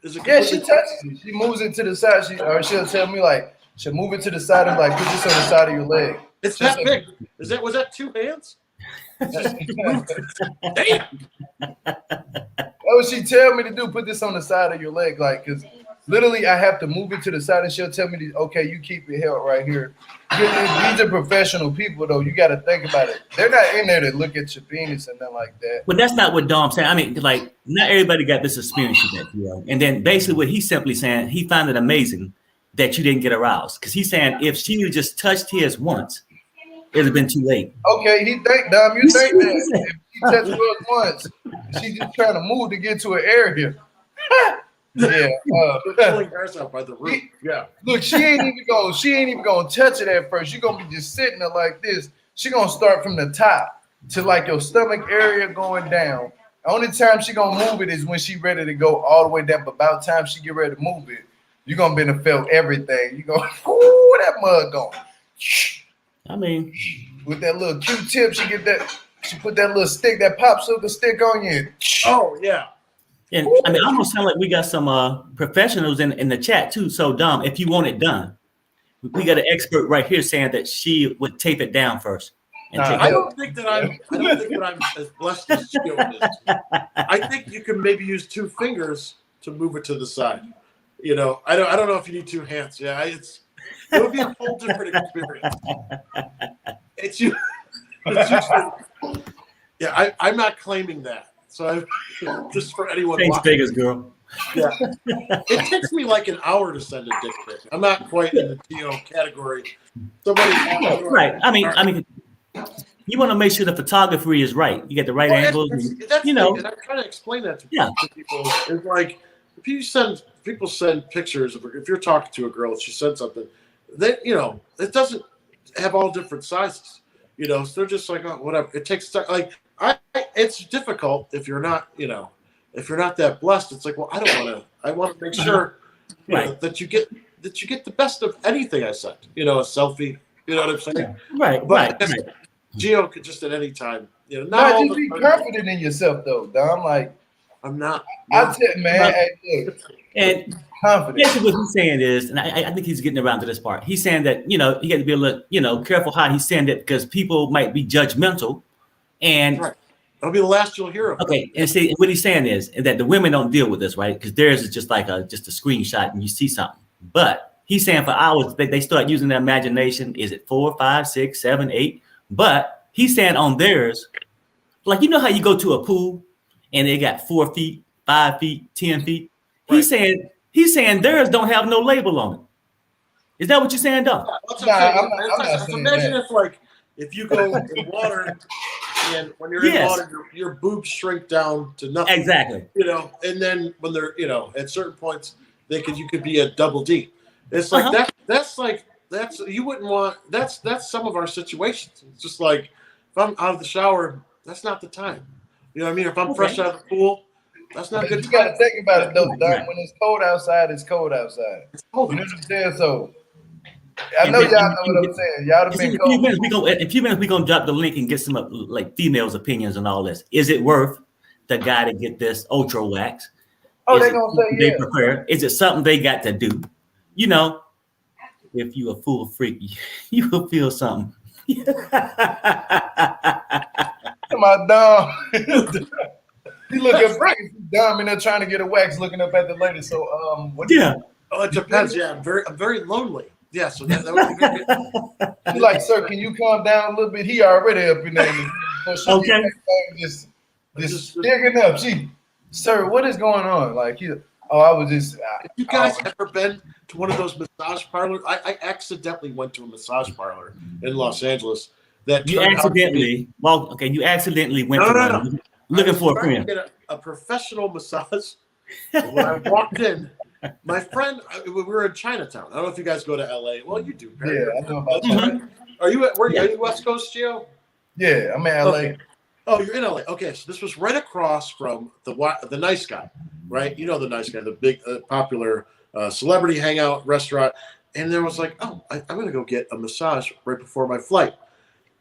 Is it? Yeah, she touches it. She moves it to the side. She'll tell me like she'll move it to the side and like put this on the side of your leg. It's that big. Was that 2 hands? Damn. Oh, she tell me to do put this on the side of your leg, like, because literally I have to move it to the side and she'll tell me, okay, you keep it held right here. These are professional people, though. You got to think about it. They're not in there to look at your penis and nothing like that. But that's not what Dom's saying. I mean, like, not everybody got this experience you got, you know? And then basically what he's simply saying, he found it amazing that you didn't get aroused. Because he's saying if she would just touched his once, it would have been too late. Okay, you think that if she touched yours once, she's just trying to move to get to an area. Yeah, pulling hers up by the roof. Yeah. Look, she ain't even gonna touch it at first. You're gonna be just sitting there like this. She gonna start from the top to like your stomach area going down. The only time she gonna move it is when she ready to go all the way down. But about time she get ready to move it, you're gonna be to feel everything. You go, ooh, that mug going. I mean, with that little Q-tip, she put that little stick, that popsicle stick on you. Oh yeah. And I mean, I almost sound like we got some professionals in the chat too. So Dom, if you want it done, we got an expert right here saying that she would tape it down first. And I don't think that I'm as blessed as Gio is. I think you can maybe use 2 fingers to move it to the side. You know, I don't know if you need 2 hands. Yeah, it would be a whole different experience. It's usually, yeah, I'm not claiming that. So just for anyone Thanks, watching. figures, girl. Yeah. It takes me like an hour to send a dick pic. I'm not quite in the Gio category. Right. I mean, you want to make sure the photography is right. You get the right angles. That's you know, and I'm trying to explain that to people. It's like if people send pictures of if you're talking to a girl, she sends something, then it doesn't have all different sizes. So they're just like, oh, whatever. It takes like it's difficult if you're not, if you're not that blessed. It's like, well, I want to make sure that you get the best of anything I sent. A selfie. You know what I'm saying? Right. But Gio could just at any time. Not just be confident in yourself though, Dom. Like I'm not. I tell man, and confident. Basically, what he's saying is, and I think he's getting around to this part. He's saying that you got to be a little, careful how he's saying it because people might be judgmental, and that'll be the last you'll hear of. Okay, and see what he's saying is that the women don't deal with this, right? Because theirs is just like just a screenshot and you see something. But he's saying for hours they start using their imagination. Is it 4, 5, 6, 7, 8? But he's saying on theirs, like how you go to a pool and they got 4 feet, 5 feet, 10 feet. He's saying theirs don't have no label on it. Is that what you're saying, Doc? Imagine if you go in water and when you're in water, your boobs shrink down to nothing. Exactly. And then when they're at certain points you could be a double D. It's like that's you wouldn't want that's some of our situations. It's just like if I'm out of the shower, that's not the time. You know what I mean? If I'm fresh out of the pool, that's not good. You got to think about it though, Doc. When it's cold outside, it's cold outside. It's cold. You know what I'm saying? So I know y'all know what I'm saying. Y'all have been cold. In a few minutes, we're gonna drop the link and get some females' opinions and all this. Is it worth the guy to get this ultra wax? Oh, they're gonna say they prefer. Is it something they got to do? If you a full freak, you will feel something. My dog. You look up, dumb, and they're trying to get a wax, looking up at the lady. So, what? Yeah. Oh, it depends. Yeah, I'm very lonely. Yeah, so that would be very good. She's like, sir, can you calm down a little bit? He already up in there. So Okay. Just digging up. Sir, what is going on? Like, I was just. Have you guys ever been to one of those massage parlors? I accidentally went to a massage parlor in Los Angeles. You accidentally went to one looking for a friend. Get a professional massage. When I walked in, my friend, we were in Chinatown. I don't know if you guys go to LA. Well, you do. Yeah, I know about that. Are you are you West Coast, Gio? Yeah, I'm in LA. Okay. Oh, you're in LA. Okay, so this was right across from the Nice Guy, right? You know the Nice Guy, the big popular celebrity hangout restaurant. And there was like, oh, I'm going to go get a massage right before my flight.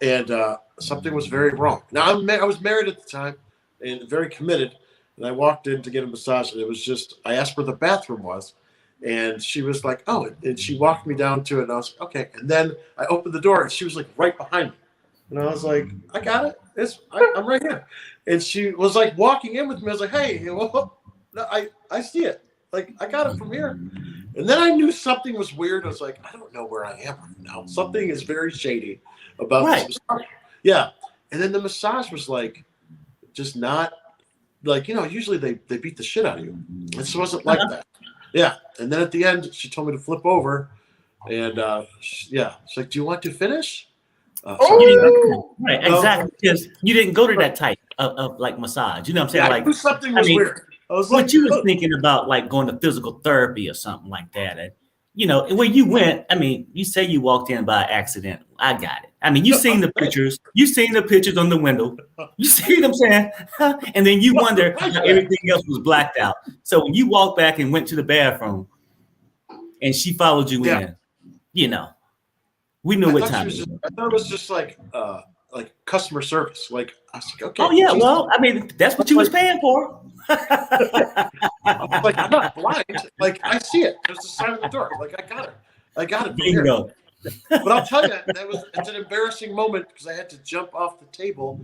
And something was very wrong. Now, I was married at the time and very committed. And I walked in to get a massage, and it was just, I asked where the bathroom was. And she was like, oh, and she walked me down to it. And I was like, okay. And then I opened the door, and she was like right behind me. And I was like, I got it. I'm right here. And she was like walking in with me. I was like, hey, well, I see it. Like, I got it from here. And then I knew something was weird. I was like, I don't know where I am right now. Something is very shady about this massage. Yeah. And then the massage was like, just not like, usually they beat the shit out of you. It wasn't like that. Yeah. And then at the end, she told me to flip over. And she's like, do you want to finish? Right, exactly. Because you didn't go to that type of like massage. You know what I'm saying? Yeah, like, I knew something was weird. I was what like, you was thinking about, like going to physical therapy or something like that. And, when you went, you say you walked in by accident. I got it. You seen the pictures. You seen the pictures on the window. You see what I'm saying? And then you wonder how everything else was blacked out. So when you walked back and went to the bathroom, and she followed you in, we knew what time it was. I thought it was just like customer service. Like, I was like, okay. Oh yeah, well, that's what you was paying for. I'm like, I'm not blind. Like, I see it. There's the sign on the door. Like, I got it. Bingo. But I'll tell you, it's an embarrassing moment because I had to jump off the table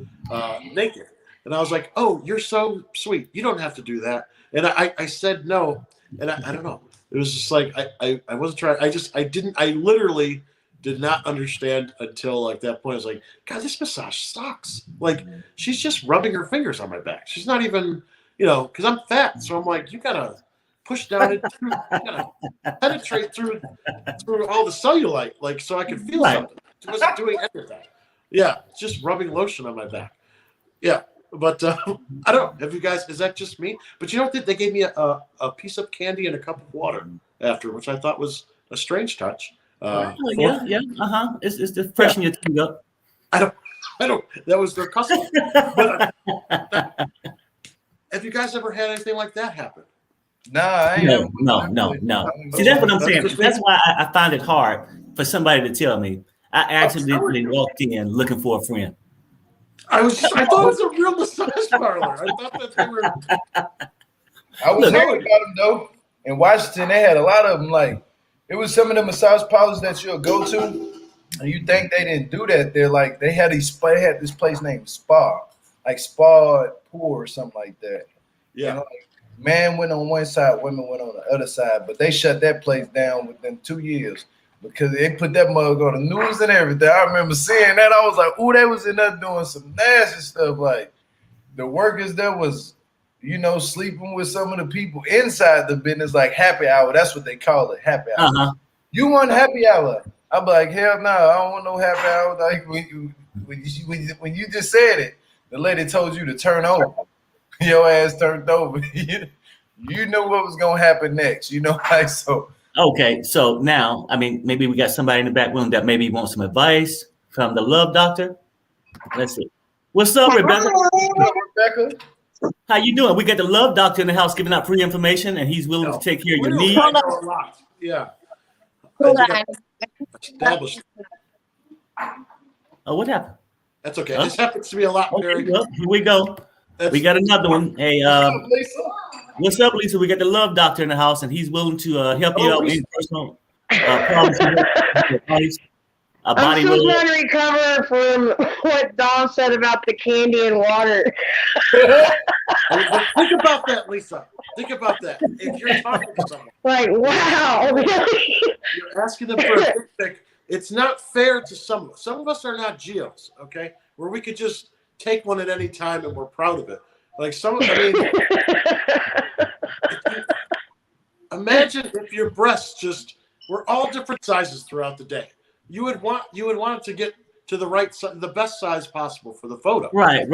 naked. And I was like, oh, you're so sweet. You don't have to do that. And I said no. And I don't know. It was just like, I wasn't trying. I literally did not understand until like that point. I was like, God, this massage sucks. Like, she's just rubbing her fingers on my back. She's not even, because I'm fat. So I'm like, you gotta push down it through, you gotta penetrate through all the cellulite, like, so I could feel something. She wasn't doing anything. Yeah, just rubbing lotion on my back. Yeah, but I don't know. Have you guys? Is that just me? But you know what? They gave me a piece of candy and a cup of water after, which I thought was a strange touch. It's to freshen your teeth up. I don't. That was their custom. But, have you guys ever had anything like that happen? Nah, no. See, that's what I'm saying. That's why I find it hard for somebody to tell me. I accidentally walked in looking for a friend. I thought it was a real massage parlor. I thought that they were. I was hearing about them though. In Washington, they had a lot of them. Like, it was some of the massage parlors that you'll go to, and you think they didn't do that. They're like, they had this place named Spa, like Spa Pool or something like that. Yeah. Like, man went on one side, women went on the other side, but they shut that place down within 2 years because they put that mug on the news and everything. I remember seeing that. I was like, ooh, they was in there doing some nasty stuff. Like, the workers there was, sleeping with some of the people inside the business, like happy hour. That's what they call it, happy hour. Uh-huh. You want happy hour? I'm like, hell no, I don't want no happy hour. Like, when you just said it, the lady told you to turn over. Your ass turned over. You know what was gonna happen next. Like, so. Okay, so now, maybe we got somebody in the back room that maybe wants some advice from the love doctor. Let's see. What's up, Rebecca? Rebecca? How you doing? We got the love doctor in the house giving out free information, and he's willing to take care of your needs. Yeah. Hold on. Established. Oh, what happened? That's okay. This happens to me a lot, Barry. Well, here we go. We got another one. Hey, what's up, Lisa? We got the love doctor in the house, and he's willing to help you out with any personal problems. body I'm still rub. trying to recover from what Dom said about the candy and water. But think about that, Lesa. Think about that. If you're talking to someone, Like, wow, really? you're asking them for a dick pic, it's not fair to some of us. Some of us are not geos, okay? Where we could just take one at any time and we're proud of it. Like imagine if your breasts just were all different sizes throughout the day. You would want it to get to the right size, the best size possible for the photo. Right.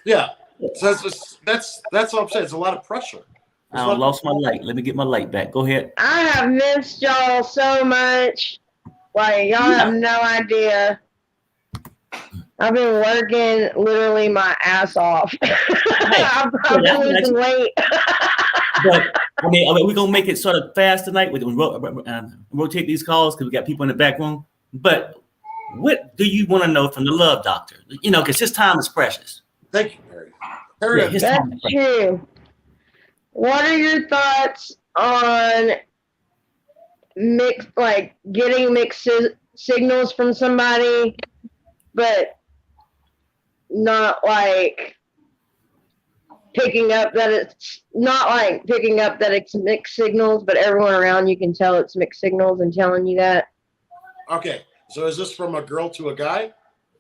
Yeah. So that's all I'm saying. It's a lot of pressure. I lost my light. Let me get my light back. Go ahead. I have missed y'all so much. Like, y'all have no idea. I've been working literally my ass off. I've been losing weight. But I mean, we're gonna make it sort of fast tonight. We're gonna rotate these calls because we got people in the back room. But what do you want to know from the love doctor? You know, because his time is precious. Thank you, Harry. That's true. What are your thoughts on getting mixed signals from somebody, but not like picking up that it's mixed signals, but everyone around you can tell it's mixed signals and telling you that? Okay, so is this from a girl to a guy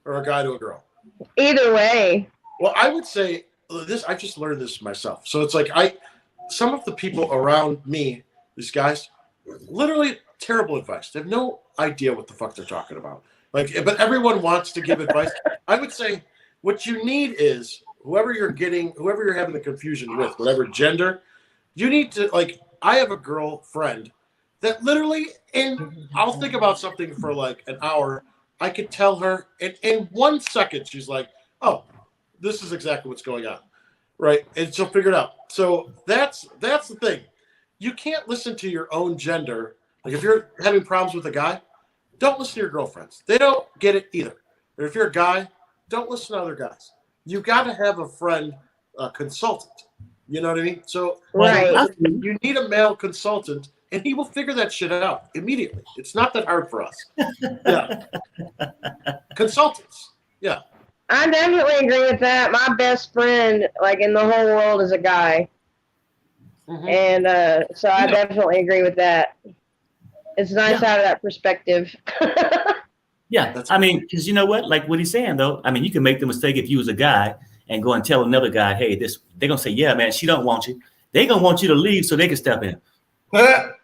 or a guy to a girl? Either way. Well, I would say this. I just learned this myself. So it's like some of the people around me, these guys, literally terrible advice. They have no idea what the fuck they're talking about. Like, but everyone wants to give advice. I would say what you need is whoever you're having the confusion with, whatever gender, you need to, like, I have a girlfriend that literally, I'll think about something for like an hour. I could tell her in 1 second, she's like, oh, this is exactly what's going on. Right. And she'll figure it out. So that's the thing. You can't listen to your own gender. Like if you're having problems with a guy, don't listen to your girlfriends. They don't get it either. Or if you're a guy, don't listen to other guys. You've got to have a friend consultant. You know what I mean? So right. You need a male consultant, and he will figure that shit out immediately. It's not that hard for us. Yeah. Consultants. Yeah. I definitely agree with that. My best friend, like in the whole world, is a guy. Mm-hmm. And so I definitely agree with that. It's nice out of that perspective. Yeah, I mean, because you know what? Like what he's saying, though, I mean, you can make the mistake if you was a guy and go and tell another guy, hey, they're going to say, yeah, man, she don't want you. They're going to want you to leave so they can step in.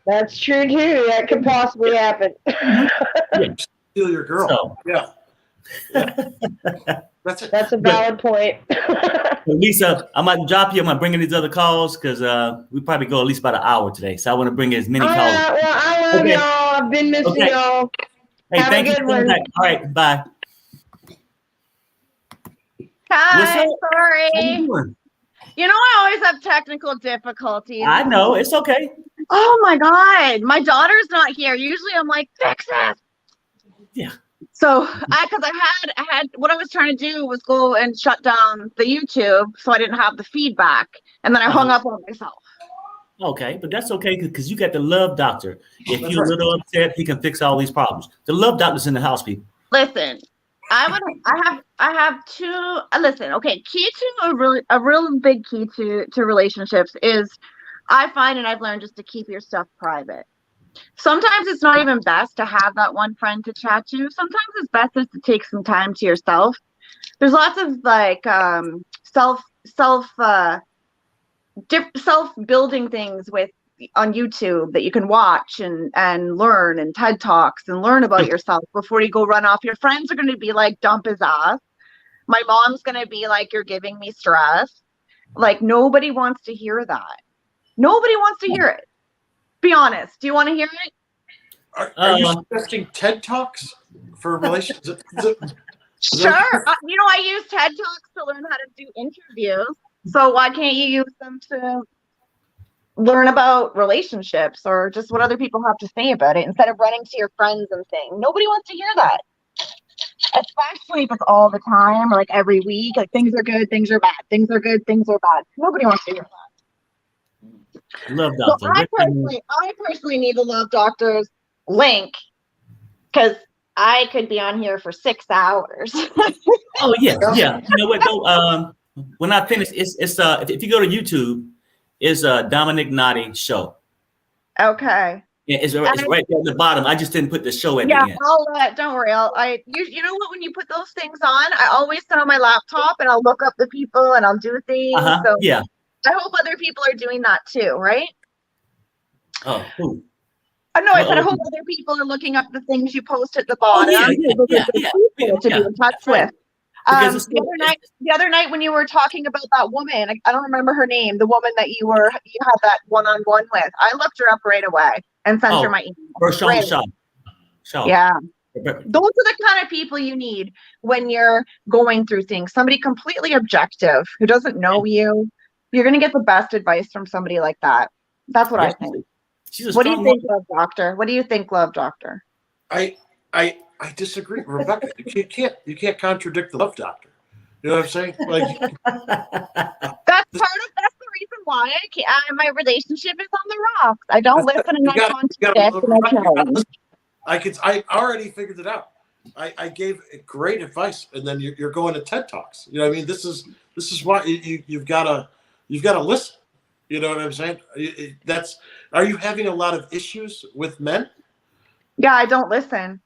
That's true, too. That could possibly happen. Steal your girl. So, yeah. That's a valid point. Lesa, I might drop you. I'm going to bring in these other calls because we probably go at least about an hour today. So I want to bring in as many calls. Well, I love y'all. I've been missing y'all. Hey, have thank a good one. All right, bye. Hi, sorry. You know, I always have technical difficulties. I know. It's okay. Oh, my God. My daughter's not here. Usually I'm like, fix it. Yeah. So, because I had what I was trying to do was go and shut down the YouTube so I didn't have the feedback. And then I hung up on myself. Okay, but that's okay because you got the love doctor. If you're a little upset, he can fix all these problems. The love doctor's in the house, people. Listen, I have two. Listen, okay. Key to a real big key to relationships is, I find, and I've learned, just to keep your stuff private. Sometimes it's not even best to have that one friend to chat to. Sometimes it's best just to take some time to yourself. There's lots of like self-building things on YouTube that you can watch and learn, and TED Talks, and learn about yourself before you go run off. Your friends are going to be like, dump his ass. My mom's going to be like, you're giving me stress. Like, nobody wants to hear that. Nobody wants to hear it. Be honest. Do you want to hear it? Are you suggesting TED Talks for relationships? Sure. I use TED Talks to learn how to do interviews. So why can't you use them to learn about relationships or just what other people have to say about it instead of running to your friends and saying, nobody wants to hear that. Especially if it's all the time or like every week, like things are good, things are bad, things are good, things are bad. Nobody wants to hear that. Love doctor. So I personally need the love doctor's link because I could be on here for 6 hours. Oh yeah. You know what though? When I finish, it's if you go to YouTube, it's a Domenick Nati show. Okay. Yeah, it's right there at the bottom. I just didn't put the show at the end. Don't worry. You know what? When you put those things on, I always sit on my laptop and I'll look up the people and I'll do things. So Yeah. I hope other people are doing that too, right? Oh, who? No, I said I hope other people are looking up the things you post at the bottom. Yeah. To be in touch with. Because the other night when you were talking about that woman, I don't remember her name, the woman that you had that one-on-one with. I looked her up right away and sent her my email. Shaw. Yeah. Those are the kind of people you need when you're going through things. Somebody completely objective who doesn't know you. You're going to get the best advice from somebody like that. That's what I think. What do you think, Love Doctor? What do you think, Love Doctor? I disagree, Rebecca. You can't contradict the Love Doctor. You know what I'm saying? Like that's the reason why my relationship is on the rocks. I don't listen and I contradict. I already figured it out. I gave great advice, and then you're going to TED Talks. You know what I mean? This is why you've got to listen. You know what I'm saying? Are you having a lot of issues with men? Yeah, I don't listen.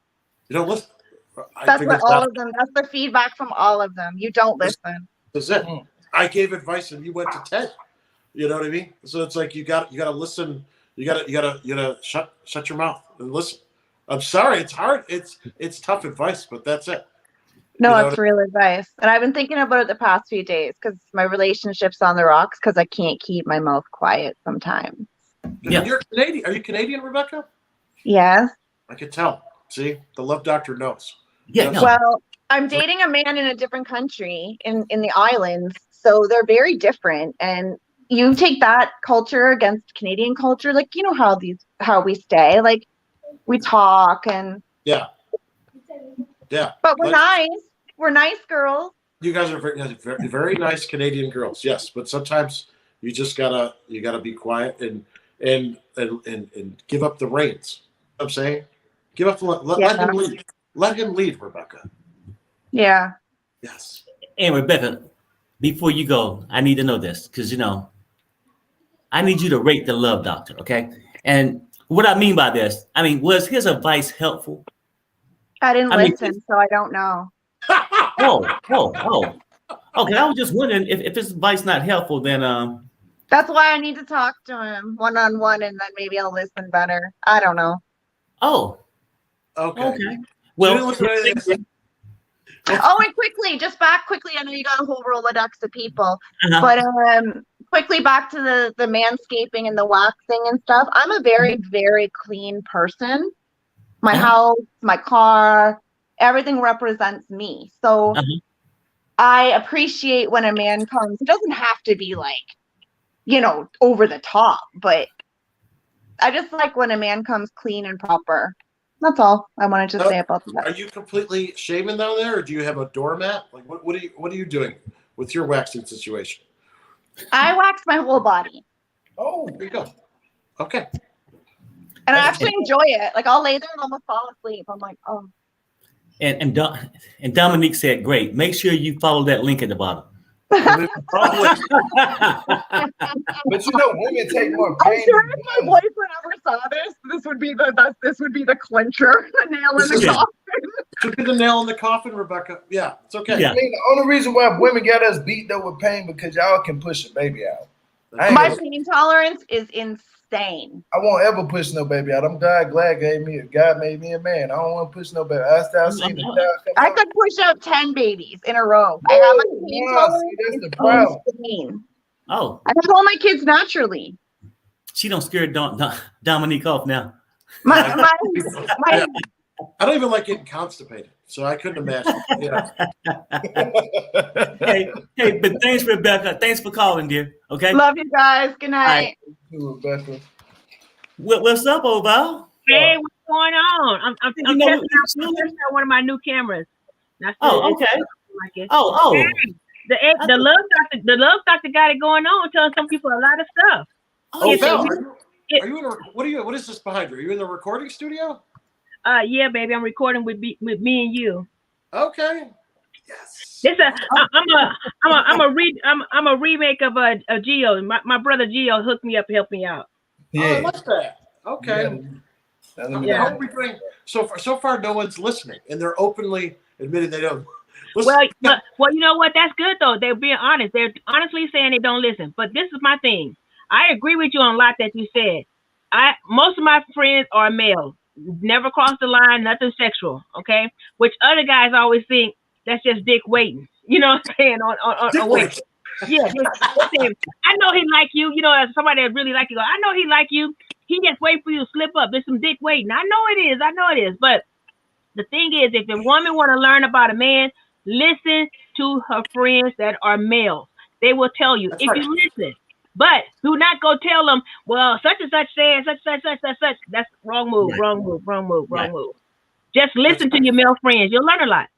You don't listen. That's what all of them. That's the feedback from all of them. You don't listen. That's it. I gave advice, and you went to TED. You know what I mean? So it's like you got to listen. You got to shut your mouth and listen. I'm sorry, it's hard. It's tough advice, but that's it. No, it's real advice. And I've been thinking about it the past few days because my relationship's on the rocks because I can't keep my mouth quiet sometimes. Yeah. You're Canadian. Are you Canadian, Rebecca? Yes. I could tell. See, the Love Doctor knows. Yeah. No. Well, I'm dating a man in a different country in the islands, so they're very different. And you take that culture against Canadian culture, like you know how we stay, like we talk and yeah. But we're nice. We're nice girls. You guys are very, very nice Canadian girls, yes. But sometimes you just gotta be quiet and give up the reins. You know what I'm saying, give up let him lead. Let him lead, Rebecca. Yeah. Yes. And Rebecca, before you go, I need to know this because I need you to rate the Love Doctor, okay? And what I mean by this, was his advice helpful? I didn't listen, so I don't know. Oh. Okay, I was just wondering if his advice not helpful, then That's why I need to talk to him one-on-one, and then maybe I'll listen better. I don't know. Oh. Okay. Well, and quickly, I know you got a whole Rolodex of people, but quickly back to the manscaping and the waxing and stuff. I'm a very, very clean person. My house, my car, everything represents me. So I appreciate when a man comes. It doesn't have to be like, over the top, but I just like when a man comes clean and proper. That's all I wanted to say about that. Are you completely shaven down there, or do you have a doormat? Like, what are you doing with your waxing situation? I wax my whole body. Oh, there you go. Okay. And I actually enjoy it. Like I'll lay there and almost fall asleep. I'm like, oh. And Dominique said, "Great. Make sure you follow that link at the bottom." But women take more pain. I'm sure if my boyfriend ever saw this would be the clincher, the nail in the coffin. Should be the nail in the coffin, Rebecca. Yeah, it's okay. Yeah. The only reason why women got us beat though with pain because y'all can push a baby out. My pain tolerance is insane. I won't ever push no baby out. I'm glad God made me a man. I don't want to push no baby. I could push out 10 babies in a row. I have my pain tolerance. That's the problem. Insane. Oh. I have all my kids naturally. She don't scare Dominique off now. I don't even like getting constipated, so I couldn't imagine. Hey, but thanks, Rebecca. Thanks for calling, dear. Okay. Love you guys. Good night. Rebecca. What's up, Oval? Hey, what's going on? I'm testing out one of my new cameras. Okay. Like Oh. Hey, the love doctor got it going on, telling some people a lot of stuff. Oh, Val, what is this behind you? Are you in the recording studio? Yeah, baby, I'm recording with me and you. Okay. Yes. This I'm a remake of a Geo. My brother Geo hooked me up to help me out. Yeah. Oh, I like that. Okay. Yeah. How are we doing? So far, no one's listening, and they're openly admitting they don't. Well, you know what? That's good though. They're being honest. They're honestly saying they don't listen. But this is my thing. I agree with you on a lot that you said. Most of my friends are male. Never crossed the line. Nothing sexual. Okay. Which other guys always think that's just dick waiting. You know what I'm saying? On wait. Yeah. I know he like you. You know, as somebody that really like you. I know he like you. He just wait for you to slip up. There's some dick waiting. I know it is. But the thing is, if a woman want to learn about a man, listen to her friends that are males. They will tell you if you listen. But do not go tell them, well, such and such said, such. That's wrong move, wrong move. Just listen to your male friends. You'll learn a lot.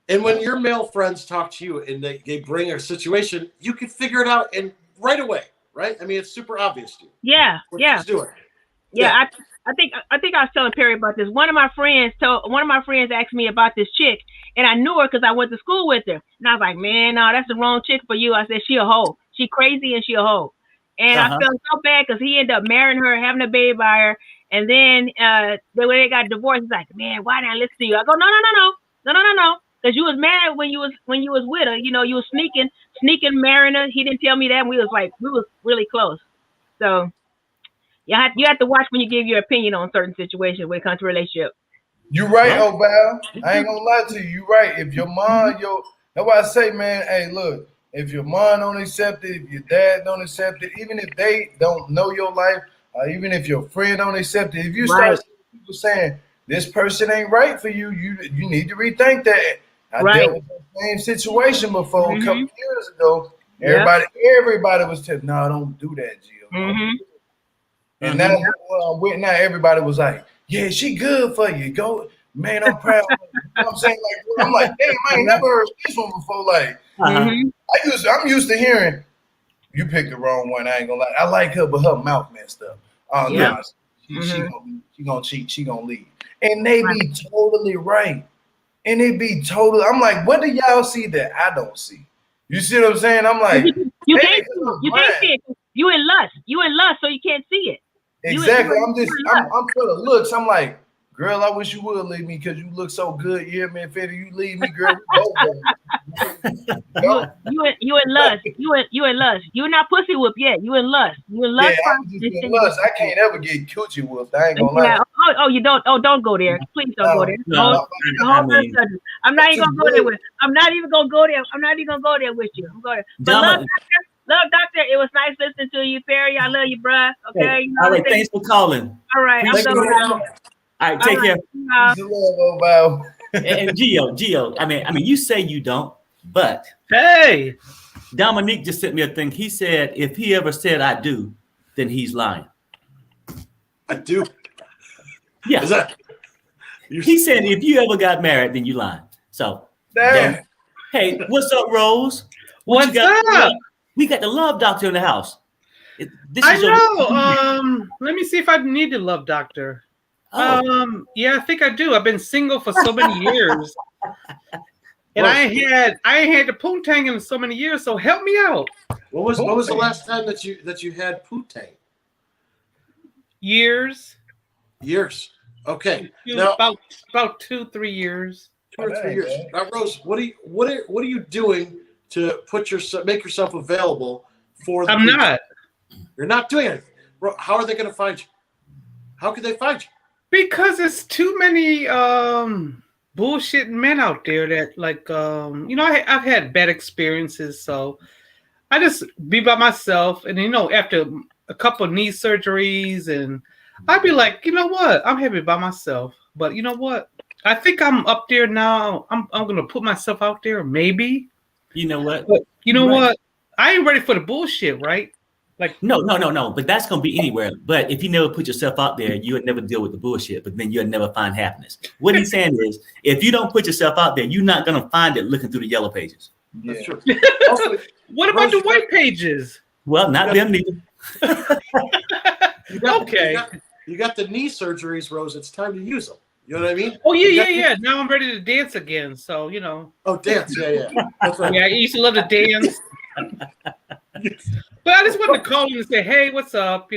And when your male friends talk to you and they bring a situation, you can figure it out and right away, right? I mean, it's super obvious to you. Yeah, what she's doing. Yeah. I think I was telling Perry about this. One of my friends asked me about this chick, and I knew her because I went to school with her. And I was like, man, no, that's the wrong chick for you. I said, she a hoe. She crazy and she a hoe. And I felt so bad because he ended up marrying her, having a baby by her. And then when they got divorced, he's like, man, why didn't I listen to you? I go, no. Because you was mad when you was with her. You know, you was sneaking marrying her. He didn't tell me that. And we was really close. So you have to watch when you give your opinion on certain situations when it comes to relationship. You right, Val. I ain't gonna lie to you. You right. If your mom, that's why I say, man, hey, look, if your mom don't accept it, if your dad don't accept it, even if they don't know your life, or even if your friend don't accept it, if you start seeing people saying this person ain't right for you, you need to rethink that. I dealt with the same situation before a couple years ago. Everybody was telling, no, don't do that, Gio. And now now everybody was like, yeah, she good for you. Go, man, I'm proud. You know what I'm saying? Like, I'm like, damn, I ain't never heard this one before. Like, I'm used to hearing, you picked the wrong one. I ain't gonna lie. I like her, but her mouth messed up. Oh, no, she gonna cheat. She gonna leave. And they be totally right. And it be totally, I'm like, what do y'all see that I don't see? You see what I'm saying? I'm like, you can't see it. You in lust, so you can't see it. Exactly. I'm full of looks. I'm like, girl, I wish you would leave me because you look so good. Yeah, man, Fetty, you leave me, girl. You in lust. You in lust. You're not pussy whooped yet. You in lust. You in lust. Yeah, I'm just in lust. I can't ever get coochie whooped. I ain't gonna lie. You don't. Oh, don't go there. Please don't go there. I'm not even gonna go there with. I'm not even gonna go there with you. I'm going. But Love Doctor, it was nice listening to you, Perry. I love you, bruh. Okay. Hey, all right, thanks for calling. All right, I'm so all right, take care. And Gio, I mean, you say you don't, but hey, Domenick just sent me a thing. He said if he ever said I do, then he's lying. I do. Yeah. He said if you ever got married, then you lying. So, damn. Hey, what's up, Rose? What's up? We got the Love Doctor in the house. I know. Let me see if I need the Love Doctor. Yeah, I think I do. I've been single for so many years, and I ain't had the poontang in so many years. So help me out. What was the last time that you had poontang? Years. Okay. Now, about 2-3 years. 2 or 3 years. Now, Rose, what are you doing to make yourself available for the people? Not. You're not doing anything. How are they going to find you? How can they find you? Because there's too many bullshit men out there that I've had bad experiences, so I just be by myself. And after a couple of knee surgeries, and I'd be like, you know what? I'm happy by myself. But you know what? I think I'm up there now. I'm gonna put myself out there, maybe. You know what? But you know what? I ain't ready for the bullshit, right? Like no. But that's gonna be anywhere. But if you never put yourself out there, you would never deal with the bullshit. But then you'll never find happiness. What he's saying is, if you don't put yourself out there, you're not gonna find it looking through the yellow pages. That's true. What about the white pages? Well, not them neither. You got the knee surgeries, Rose. It's time to use them. You know what I mean? Oh yeah. Now I'm ready to dance again. So Oh, dance. Yeah. That's right. Yeah, I used to love to dance. But I just wanted to call in and say, hey, what's up? I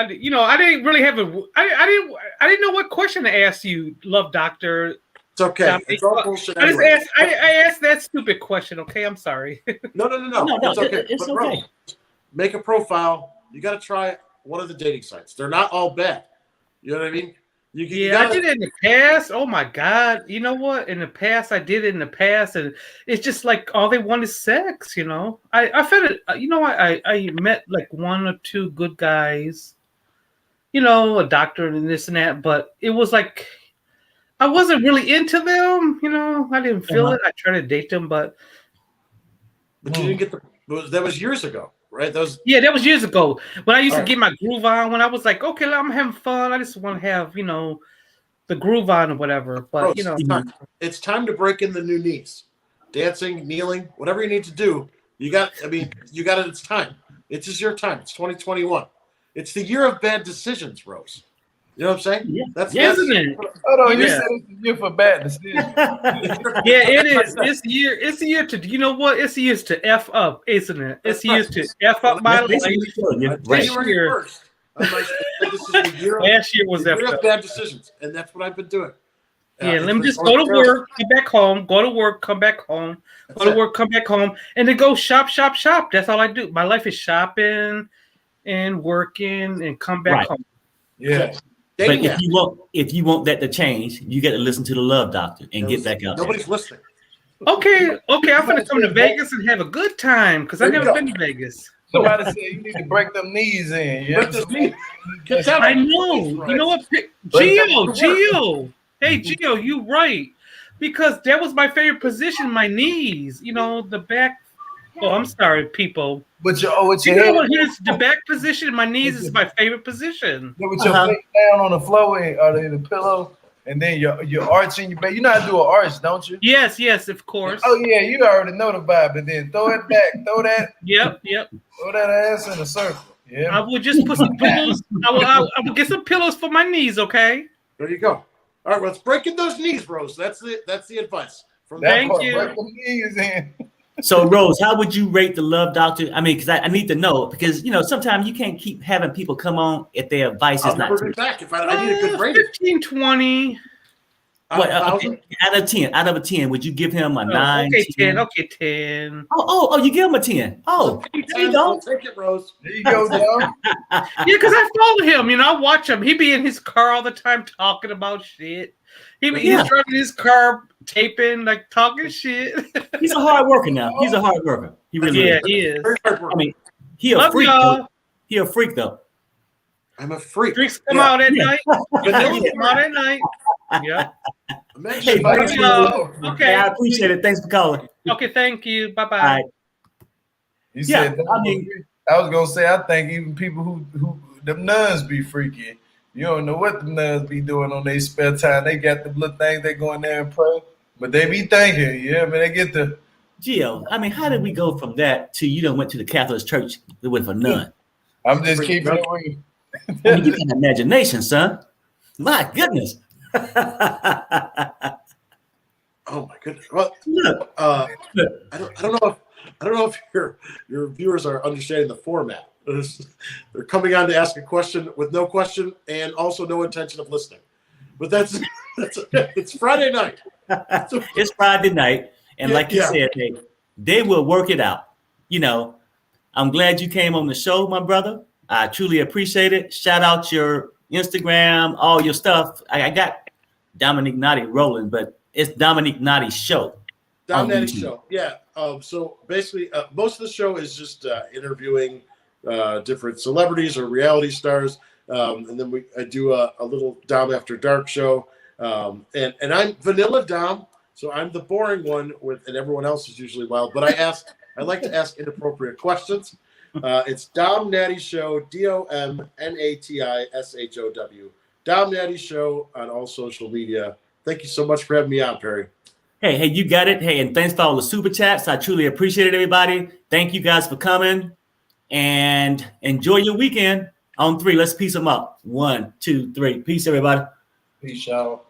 didn't really have I didn't know what question to ask you, Love Doctor. It's okay. Dominick. It's all bullshit. I just Anyway. I asked that stupid question. Okay, I'm sorry. No. It's okay. It's But okay. bro, make a profile. You got to try one of the dating sites. They're not all bad. You know what I mean? You I did it in the past. Oh my God. You know what? In the past, I did it in the past, and it's just like all they want is sex, I felt it, I met like one or two good guys, a doctor and this and that, but it was like I wasn't really into them, I didn't feel it. I tried to date them, but you didn't get that was years ago, right? That was years ago when I used to get my groove on, when I was like, okay, I'm having fun. I just want to have, the groove on or whatever. But bro, it's time to break in the new knees. Dancing, kneeling, whatever you need to do. You got it. It's time. It's just your time. It's 2021. It's the year of bad decisions, Rose. You know what I'm saying? Yeah. Isn't it? Hold on, you said it's a year for bad decisions. Yeah, it is. It's the year to. You know what? It's the year to f up, isn't it? It's the year to f up my life. January 1st. This is the year. Last year was the year f of bad decisions, and that's what I've been doing. Yeah, let me just go to work, come back home, go to work, come back home, go to work, come back home, and then go shop. That's all I do. My life is shopping and working and come back home. Yeah. But if you want that to change, you got to listen to the Love Doctor and get back out. Nobody's listening. Okay. I'm gonna come to Vegas and have a good time because I've never been to Vegas. Somebody said you need to break them knees in. Yeah. I know. You know what? Gio. Hey, Gio, you right. Because that was my favorite position, my knees. The back. Oh, I'm sorry, people. But with your head, head, the back position, my knees is my favorite position. with your face down on the floor or in the pillow, and then you're arching your back. You know how to do an arch, don't you? Yes, of course. Oh yeah, you already know the vibe. But then throw it back, throw that. Yep. Throw that ass in a circle. Yeah. I will just put some pillows. I will get some pillows for my knees. Okay. There you go. All right, let's break in those knees, Rose. That's the advice. Thank you. Break them knees in. So, Rose, how would you rate the Love Doctor? I mean, because I need to know, because sometimes you can't keep having people come on if their advice is not true. Back if I need a good rating. 15, 20. What, out of 10, would you give him a 9? Okay, 10. Okay, 10. Oh, you give him a 10. Oh, there you go. Take it, Rose. There you go, John. Yeah, because I follow him. I watch him. He be in his car all the time talking about shit. He's driving his car, taping, like talking shit. He's a hard worker now. He's a hard worker. He really is. He is. I mean, he a freak though. He a freak though. I'm a freak. Freaks come out at night. Vanillas come out at night. Yeah. Hey, okay. I appreciate it. Thanks for calling. Okay, thank you. Bye-bye. Right. You said I was gonna say I think even people who them nuns be freaky. You don't know what the nuns be doing on their spare time. They got the little things they go in there and pray, but they be thinking, they get the. Gio, I mean, how did we go from that to you went to the Catholic Church with a nun? I'm just keeping it real. I mean, you got imagination, son. My goodness. Oh my goodness. Well, Look. I don't know if your viewers are understanding the format. They're coming on to ask a question with no question and also no intention of listening. But that's it's Friday night. It's Friday night, and like you said, they will work it out. I'm glad you came on the show, my brother. I truly appreciate it. Shout out your Instagram, all your stuff. I got Domenick Nati rolling, but it's Domenick Nati's show. Dom Nati's show, yeah. So basically, most of the show is just interviewing different celebrities or reality stars, and then I do a little Dom After Dark show. And I'm Vanilla Dom, so I'm the boring one and everyone else is usually wild. But I like to ask inappropriate questions. It's Dom Nati Show, DOMNATISHOW. Dom Nati Show on all social media. Thank you so much for having me on, Perry. Hey, you got it. Hey, and thanks for all the super chats. I truly appreciate it, everybody. Thank you guys for coming, and enjoy your weekend. On 3, let's peace them up. 1, 2, 3. Peace, everybody. Peace out.